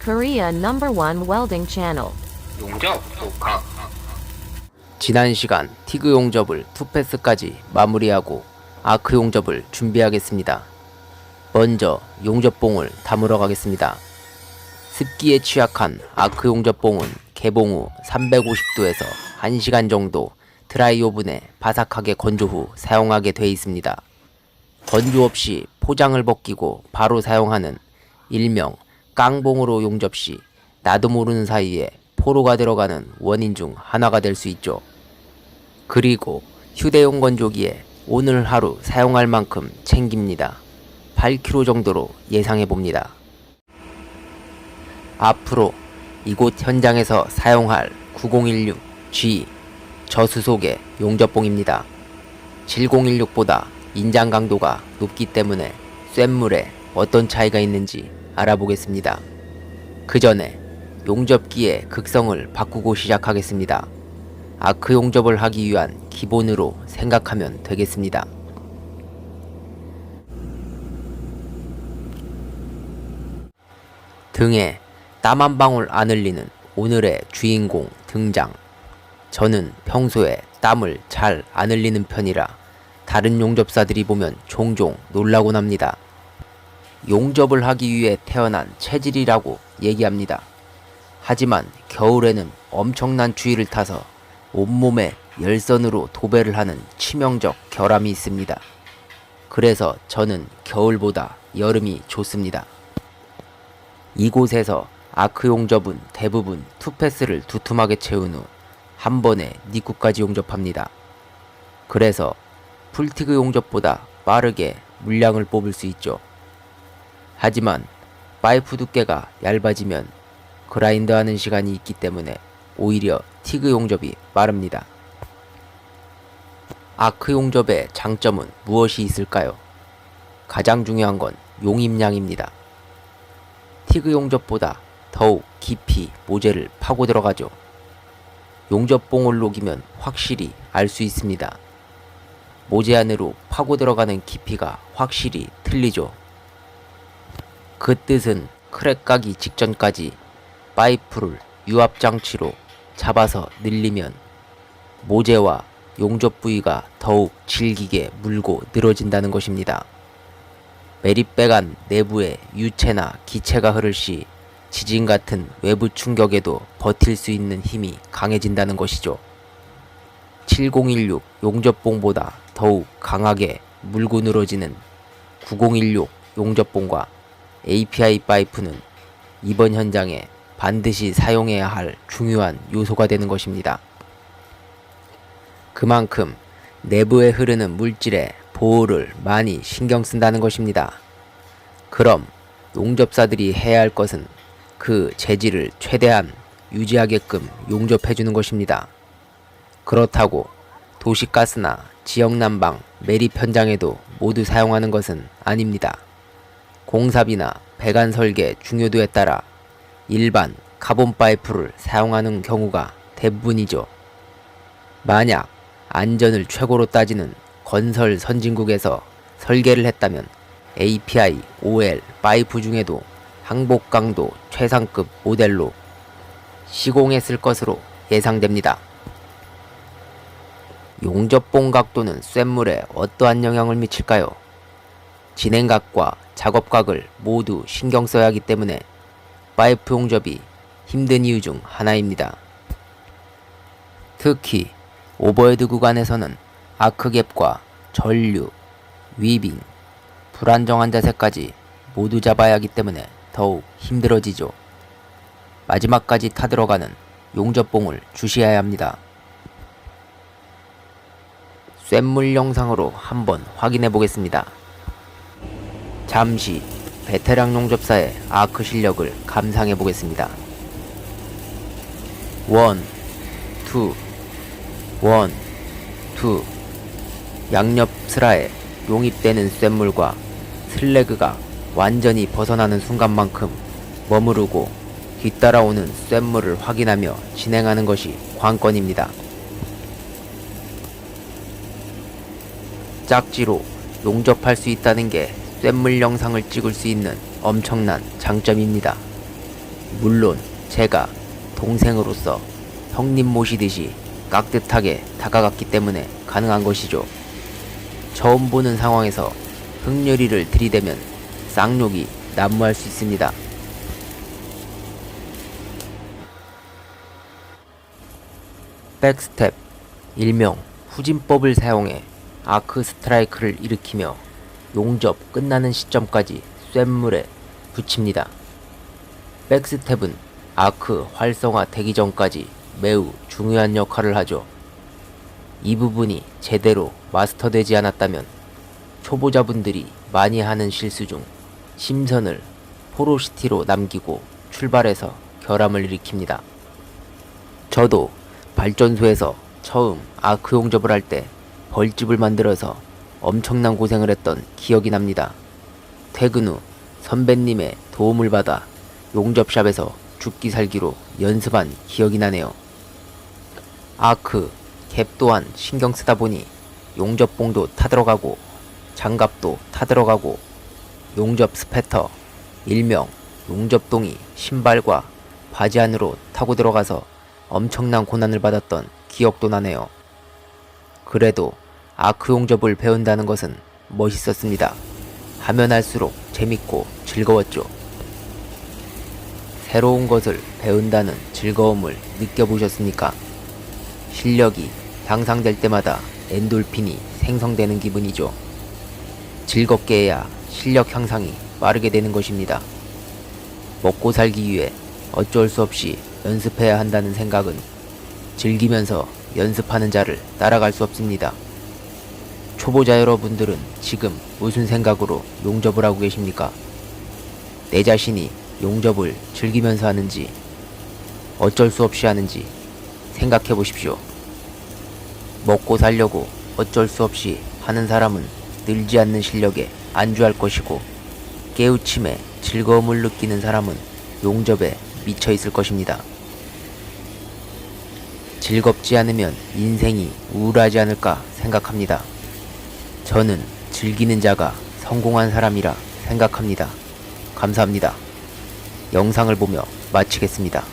Korea #1 welding channel. 용접 독학. 지난 시간 티그 용접을 투패스까지 마무리하고 아크 용접을 준비하겠습니다. 먼저 용접봉을 다물어 가겠습니다. 습기에 취약한 아크 용접봉은 개봉 후 350도에서 1시간 정도 드라이 오븐에 바삭하게 건조 후 사용하게 되어 있습니다. 건조 없이 포장을 벗기고 바로 사용하는 일명 깡봉으로 용접 시 나도 모르는 사이에 포로가 들어가는 원인 중 하나가 될 수 있죠. 그리고 휴대용 건조기에 오늘 하루 사용할 만큼 챙깁니다. 8kg 정도로 예상해 봅니다. 앞으로 이곳 현장에서 사용할 9016G 저수속의 용접봉입니다. 7016보다 인장 강도가 높기 때문에 쇳물에 어떤 차이가 있는지 알아보겠습니다. 그 전에 용접기의 극성을 바꾸고 시작하겠습니다. 아크 용접을 하기 위한 기본으로 생각하면 되겠습니다. 등에 땀 한 방울 안 흘리는 오늘의 주인공 등장. 저는 평소에 땀을 잘 안 흘리는 편이라 다른 용접사들이 보면 종종 놀라곤 합니다. 용접을 하기 위해 태어난 체질이라고 얘기합니다. 하지만 겨울에는 엄청난 추위를 타서 온몸에 열선으로 도배를 하는 치명적 결함이 있습니다. 그래서 저는 겨울보다 여름이 좋습니다. 이곳에서 아크 용접은 대부분 투패스를 두툼하게 채운 후 한 번에 니꾸까지 용접합니다. 그래서 풀티그 용접보다 빠르게 물량을 뽑을 수 있죠. 하지만 파이프 두께가 얇아지면 그라인드하는 시간이 있기 때문에 오히려 티그 용접이 빠릅니다. 아크 용접의 장점은 무엇이 있을까요? 가장 중요한 건 용입량입니다. 티그 용접보다 더욱 깊이 모재를 파고 들어가죠. 용접봉을 녹이면 확실히 알 수 있습니다. 모재 안으로 파고 들어가는 깊이가 확실히 틀리죠. 그 뜻은 크랙 가기 직전까지 파이프를 유압장치로 잡아서 늘리면 모재와 용접 부위가 더욱 질기게 물고 늘어진다는 것입니다. 매립배관 내부에 유체나 기체가 흐를 시 지진 같은 외부 충격에도 버틸 수 있는 힘이 강해진다는 것이죠. 7016 용접봉보다 더욱 강하게 물고 늘어지는 9016 용접봉과 API 파이프는 이번 현장에 반드시 사용해야 할 중요한 요소가 되는 것입니다. 그만큼 내부에 흐르는 물질의 보호를 많이 신경 쓴다는 것입니다. 그럼 용접사들이 해야 할 것은 그 재질을 최대한 유지하게끔 용접해주는 것입니다. 그렇다고 도시가스나 지역난방, 매립 현장에도 모두 사용하는 것은 아닙니다. 공사비나 배관 설계 중요도에 따라 일반 카본 파이프를 사용하는 경우가 대부분이죠. 만약 안전을 최고로 따지는 건설 선진국에서 설계를 했다면 API, OL 파이프 중에도 항복 강도 최상급 모델로 시공했을 것으로 예상됩니다. 용접봉 각도는 쇳물에 어떠한 영향을 미칠까요? 진행각과 작업각을 모두 신경 써야 하기 때문에 파이프 용접이 힘든 이유 중 하나입니다. 특히 오버헤드 구간에서는 아크갭과 전류, 위빙, 불안정한 자세까지 모두 잡아야 하기 때문에 더욱 힘들어지죠. 마지막까지 타들어가는 용접봉을 주시해야 합니다. 쇳물 영상으로 한번 확인해 보겠습니다. 잠시 베테랑 용접사의 아크 실력을 감상해 보겠습니다. 1, 2 양옆 슬라에 용입되는 쇳물과 슬래그가 완전히 벗어나는 순간만큼 머무르고 뒤따라오는 쇳물을 확인하며 진행하는 것이 관건입니다. 짝지로 용접할 수 있다는 게 쇳물 영상을 찍을 수 있는 엄청난 장점입니다. 물론 제가 동생으로서 형님 모시듯이 깍듯하게 다가갔기 때문에 가능한 것이죠. 처음 보는 상황에서 흑열이를 들이대면 쌍욕이 난무할 수 있습니다. 백스텝, 일명 후진법을 사용해 아크 스트라이크를 일으키며 용접 끝나는 시점까지 쇳물에 붙입니다. 백스텝은 아크 활성화 되기 전까지 매우 중요한 역할을 하죠. 이 부분이 제대로 마스터되지 않았다면 초보자분들이 많이 하는 실수 중 심선을 포로시티로 남기고 출발해서 결함을 일으킵니다. 저도 발전소에서 처음 아크 용접을 할 때 벌집을 만들어서 엄청난 고생을 했던 기억이 납니다. 퇴근 후 선배님의 도움을 받아 용접샵에서 죽기 살기로 연습한 기억이 나네요. 아크, 갭 또한 신경 쓰다 보니 용접봉도 타들어가고 장갑도 타들어가고 용접 스패터, 일명 용접동이 신발과 바지 안으로 타고 들어가서 엄청난 고난을 받았던 기억도 나네요. 그래도 아크 용접을 배운다는 것은 멋있었습니다. 하면 할수록 재밌고 즐거웠죠. 새로운 것을 배운다는 즐거움을 느껴보셨습니까? 실력이 향상될 때마다 엔돌핀이 생성되는 기분이죠. 즐겁게 해야 실력 향상이 빠르게 되는 것입니다. 먹고 살기 위해 어쩔 수 없이 연습해야 한다는 생각은 즐기면서 연습하는 자를 따라갈 수 없습니다. 초보자 여러분들은 지금 무슨 생각으로 용접을 하고 계십니까? 내 자신이 용접을 즐기면서 하는지 어쩔 수 없이 하는지 생각해 보십시오. 먹고 살려고 어쩔 수 없이 하는 사람은 늘지 않는 실력에 안주할 것이고 깨우침에 즐거움을 느끼는 사람은 용접에 미쳐 있을 것입니다. 즐겁지 않으면 인생이 우울하지 않을까 생각합니다. 저는 즐기는 자가 성공한 사람이라 생각합니다. 감사합니다. 영상을 보며 마치겠습니다.